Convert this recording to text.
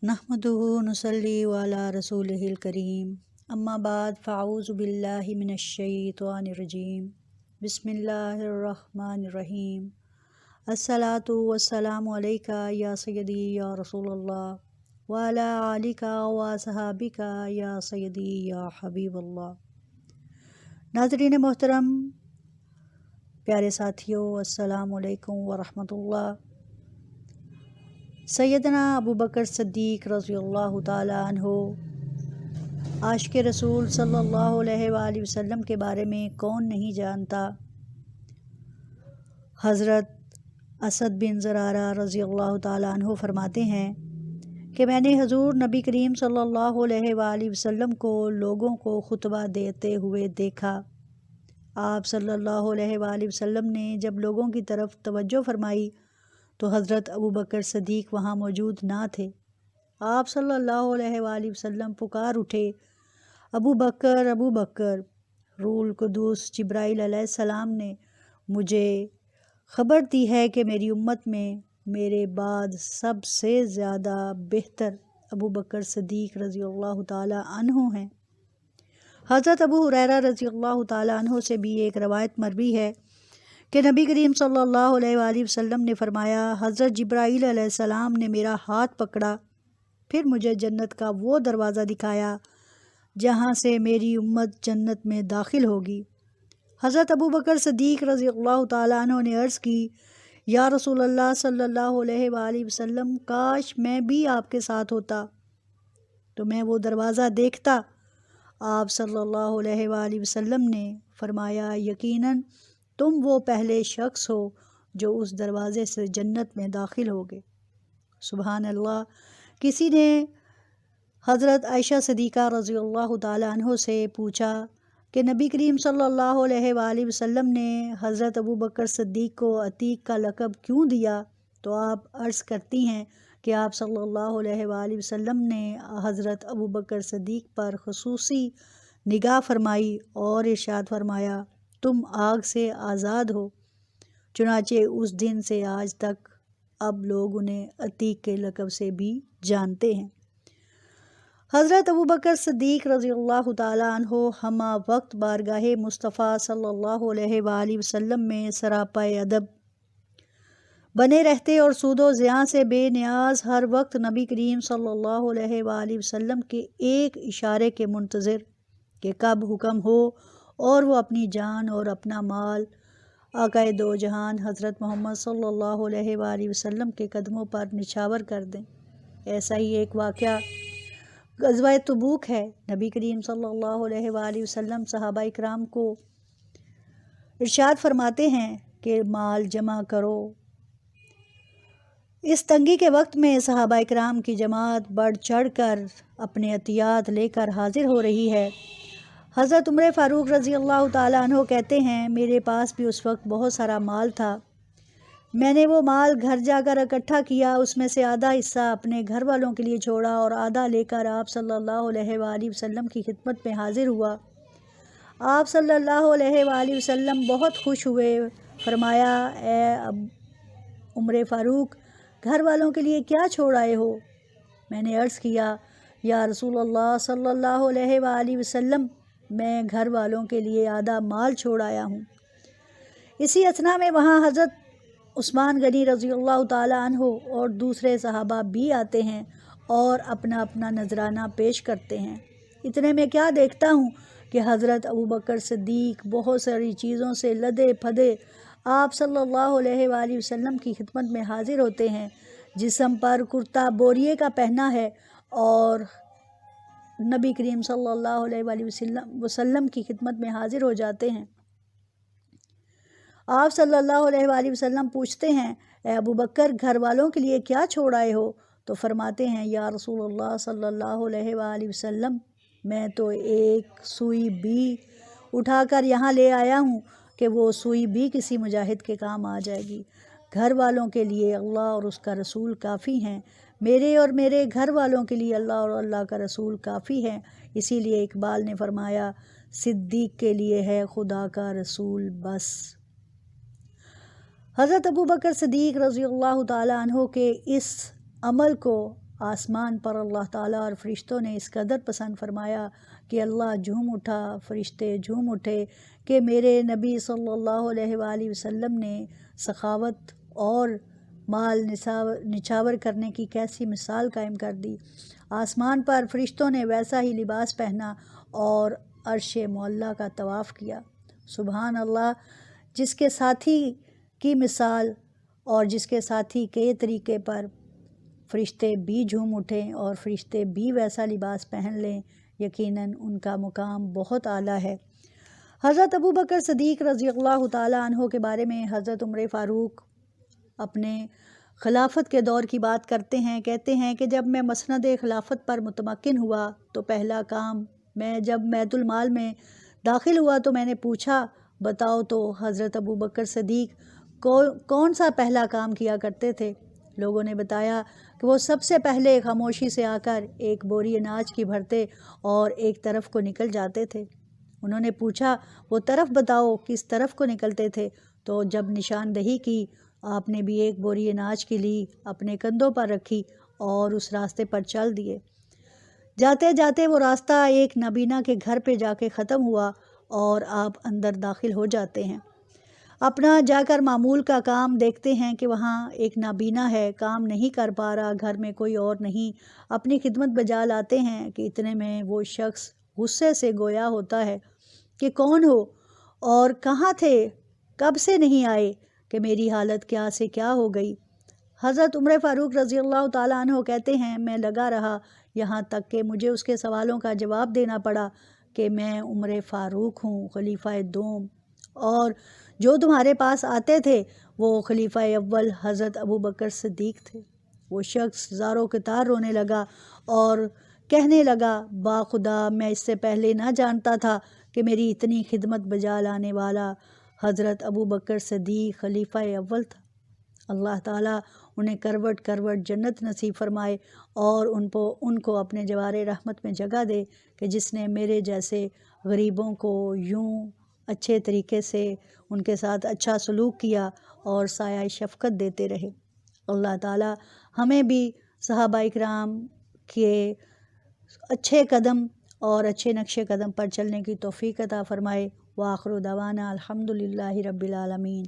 نحمدہ نصلی علی رسولہ الکریم اما بعد فاعوذ باللہ من الشیطان الرجیم بسم اللہ الرحمن الرحیم الصلاۃ والسلام علیکہ یا سیدی یا رسول اللہ وعلی آلک و صحابک یا سیدی یا حبیب اللہ۔ ناظرین محترم، پیارے ساتھیوں، السلام علیکم ورحمۃ اللہ۔ سیدنا ابوبکر صدیق رضی اللہ تعالیٰ عنہ عاشق رسول صلی اللہ علیہ وآلہ وسلم کے بارے میں کون نہیں جانتا۔ حضرت اسد بن زرارہ رضی اللہ تعالیٰ عنہ فرماتے ہیں کہ میں نے حضور نبی کریم صلی اللہ علیہ وآلہ وسلم کو لوگوں کو خطبہ دیتے ہوئے دیکھا۔ آپ صلی اللہ علیہ وآلہ وسلم نے جب لوگوں کی طرف توجہ فرمائی تو حضرت ابوبکر صدیق وہاں موجود نہ تھے۔ آپ صلی اللہ علیہ وآلہ وسلم پکار اٹھے، ابو بکر ابو بکر۔ روح القدس جبرائیل علیہ السلام نے مجھے خبر دی ہے کہ میری امت میں میرے بعد سب سے زیادہ بہتر ابو بکر صدیق رضی اللہ تعالیٰ عنہ ہیں۔ حضرت ابو ہریرہ رضی اللہ تعالیٰ عنہ سے بھی ایک روایت مروی ہے کہ نبی کریم صلی اللہ علیہ وآلہ وسلم نے فرمایا، حضرت جبرائیل علیہ السلام نے میرا ہاتھ پکڑا، پھر مجھے جنت کا وہ دروازہ دکھایا جہاں سے میری امت جنت میں داخل ہوگی۔ حضرت ابو بکر صدیق رضی اللہ تعالیٰ عنہ نے عرض کی، یا رسول اللہ صلی اللہ علیہ وآلہ وسلم، کاش میں بھی آپ کے ساتھ ہوتا تو میں وہ دروازہ دیکھتا۔ آپ صلی اللہ علیہ وآلہ وسلم نے فرمایا، یقیناً تم وہ پہلے شخص ہو جو اس دروازے سے جنت میں داخل ہوگے۔ سبحان اللہ۔ کسی نے حضرت عائشہ صدیقہ رضی اللہ تعالیٰ عنہ سے پوچھا کہ نبی کریم صلی اللہ علیہ وآلہ وسلم نے حضرت ابو بکر صدیق کو عتیق کا لقب کیوں دیا؟ تو آپ عرض کرتی ہیں کہ آپ صلی اللہ علیہ وآلہ وسلم نے حضرت ابو بکر صدیق پر خصوصی نگاہ فرمائی اور ارشاد فرمایا، تم آگ سے آزاد ہو۔ چنانچہ اس دن سے آج تک اب لوگ انہیں عتیق کے لقب سے بھی جانتے ہیں۔ حضرت ابوبکر صدیق رضی اللہ تعالیٰ عنہ ہمہ وقت بارگاہ مصطفیٰ صلی اللہ علیہ وآلہ وسلم میں سراپا ادب بنے رہتے اور سود و زیاں سے بے نیاز، ہر وقت نبی کریم صلی اللہ علیہ وآلہ وسلم کے ایک اشارے کے منتظر کہ کب حکم ہو اور وہ اپنی جان اور اپنا مال آقا دو جہان حضرت محمد صلی اللہ علیہ وآلہ وسلم کے قدموں پر نچھاور کر دیں۔ ایسا ہی ایک واقعہ غزوہ تبوک ہے۔ نبی کریم صلی اللہ علیہ وآلہ وسلم صحابہ اکرام کو ارشاد فرماتے ہیں کہ مال جمع کرو۔ اس تنگی کے وقت میں صحابہ اکرام کی جماعت بڑھ چڑھ کر اپنے عطیات لے کر حاضر ہو رہی ہے۔ حضرت عمر فاروق رضی اللہ تعالیٰ عنہ کہتے ہیں، میرے پاس بھی اس وقت بہت سارا مال تھا۔ میں نے وہ مال گھر جا کر اکٹھا کیا، اس میں سے آدھا حصہ اپنے گھر والوں کے لیے چھوڑا اور آدھا لے کر آپ صلی اللہ علیہ وآلہ وسلم کی خدمت میں حاضر ہوا۔ آپ صلی اللہ علیہ وآلہ وسلم بہت خوش ہوئے، فرمایا، اے عمر فاروق، گھر والوں کے لیے کیا چھوڑ آئے ہو؟ میں نے عرض کیا، یا رسول اللہ صلی اللہ علیہ وآلہ وسلم، میں گھر والوں کے لیے آدھا مال چھوڑ آیا ہوں۔ اسی اثنا میں وہاں حضرت عثمان غنی رضی اللہ تعالیٰ عنہ اور دوسرے صحابہ بھی آتے ہیں اور اپنا اپنا نذرانہ پیش کرتے ہیں۔ اتنے میں کیا دیکھتا ہوں کہ حضرت ابوبکر صدیق بہت ساری چیزوں سے لدے پھدے آپ صلی اللہ علیہ وآلہ وسلم کی خدمت میں حاضر ہوتے ہیں۔ جسم پر کرتا بوریے کا پہنا ہے اور نبی کریم صلی اللہ علیہ وآلہ وسلم کی خدمت میں حاضر ہو جاتے ہیں۔ آپ صلی اللہ علیہ وآلہ وسلم پوچھتے ہیں، اے ابو بکر، گھر والوں کے لیے کیا چھوڑ آئے ہو؟ تو فرماتے ہیں، یا رسول اللہ صلی اللہ علیہ وآلہ وسلم، میں تو ایک سوئی بھی اٹھا کر یہاں لے آیا ہوں کہ وہ سوئی بھی کسی مجاہد کے کام آ جائے گی۔ گھر والوں کے لیے اللہ اور اس کا رسول کافی ہیں، میرے اور میرے گھر والوں کے لیے اللہ اور اللہ کا رسول کافی ہیں۔ اسی لیے اقبال نے فرمایا، صدیق کے لیے ہے خدا کا رسول بس۔ حضرت ابوبکر صدیق رضی اللہ تعالیٰ عنہ کے اس عمل کو آسمان پر اللہ تعالیٰ اور فرشتوں نے اس قدر پسند فرمایا کہ اللہ جھوم اٹھا، فرشتے جھوم اٹھے کہ میرے نبی صلی اللہ علیہ وآلہ وسلم نے سخاوت اور مال نچھاور کرنے کی کیسی مثال قائم کر دی۔ آسمان پر فرشتوں نے ویسا ہی لباس پہنا اور عرش معلیٰ کا طواف کیا۔ سبحان اللہ، جس کے ساتھی کی مثال اور جس کے ساتھی کے طریقے پر فرشتے بھی جھوم اٹھیں اور فرشتے بھی ویسا لباس پہن لیں، یقیناً ان کا مقام بہت اعلیٰ ہے۔ حضرت ابوبکر صدیق رضی اللہ تعالیٰ عنہ کے بارے میں حضرت عمر فاروق اپنے خلافت کے دور کی بات کرتے ہیں، کہتے ہیں کہ جب میں مسند خلافت پر متمکن ہوا تو پہلا کام، میں جب بیت المال میں داخل ہوا تو میں نے پوچھا، بتاؤ تو حضرت ابوبکر صدیق کون سا پہلا کام کیا کرتے تھے؟ لوگوں نے بتایا کہ وہ سب سے پہلے خاموشی سے آ کر ایک بوری اناج کی بھرتے اور ایک طرف کو نکل جاتے تھے۔ انہوں نے پوچھا، وہ طرف بتاؤ، کس طرف کو نکلتے تھے؟ تو جب نشاندہی کی، آپ نے بھی ایک بوری اناج کی لی، اپنے کندھوں پر رکھی اور اس راستے پر چل دیے۔ جاتے جاتے وہ راستہ ایک نابینا کے گھر پہ جا کے ختم ہوا اور آپ اندر داخل ہو جاتے ہیں۔ اپنا جا کر معمول کا کام دیکھتے ہیں کہ وہاں ایک نابینا ہے، کام نہیں کر پا رہا، گھر میں کوئی اور نہیں، اپنی خدمت بجا لاتے ہیں کہ اتنے میں وہ شخص غصے سے گویا ہوتا ہے کہ کون ہو اور کہاں تھے، کب سے نہیں آئے، کہ میری حالت کیا سے کیا ہو گئی۔ حضرت عمر فاروق رضی اللہ تعالیٰ عنہ کہتے ہیں، میں لگا رہا یہاں تک کہ مجھے اس کے سوالوں کا جواب دینا پڑا کہ میں عمر فاروق ہوں، خلیفہ دوم، اور جو تمہارے پاس آتے تھے وہ خلیفہ اول حضرت ابوبکر صدیق تھے۔ وہ شخص زاروں کے تار رونے لگا اور کہنے لگا، با خدا میں اس سے پہلے نہ جانتا تھا کہ میری اتنی خدمت بجا لانے والا حضرت ابوبکر صدیق خلیفہ اول تھا۔ اللہ تعالیٰ انہیں کروٹ کروٹ جنت نصیب فرمائے اور ان کو اپنے جوار رحمت میں جگہ دے کہ جس نے میرے جیسے غریبوں کو یوں اچھے طریقے سے ان کے ساتھ اچھا سلوک کیا اور سایہ شفقت دیتے رہے۔ اللہ تعالیٰ ہمیں بھی صحابہ اکرام کے اچھے قدم اور اچھے نقش قدم پر چلنے کی توفیق عطا فرمائے۔ وآخر دعوانا الحمدللہ رب العالمین۔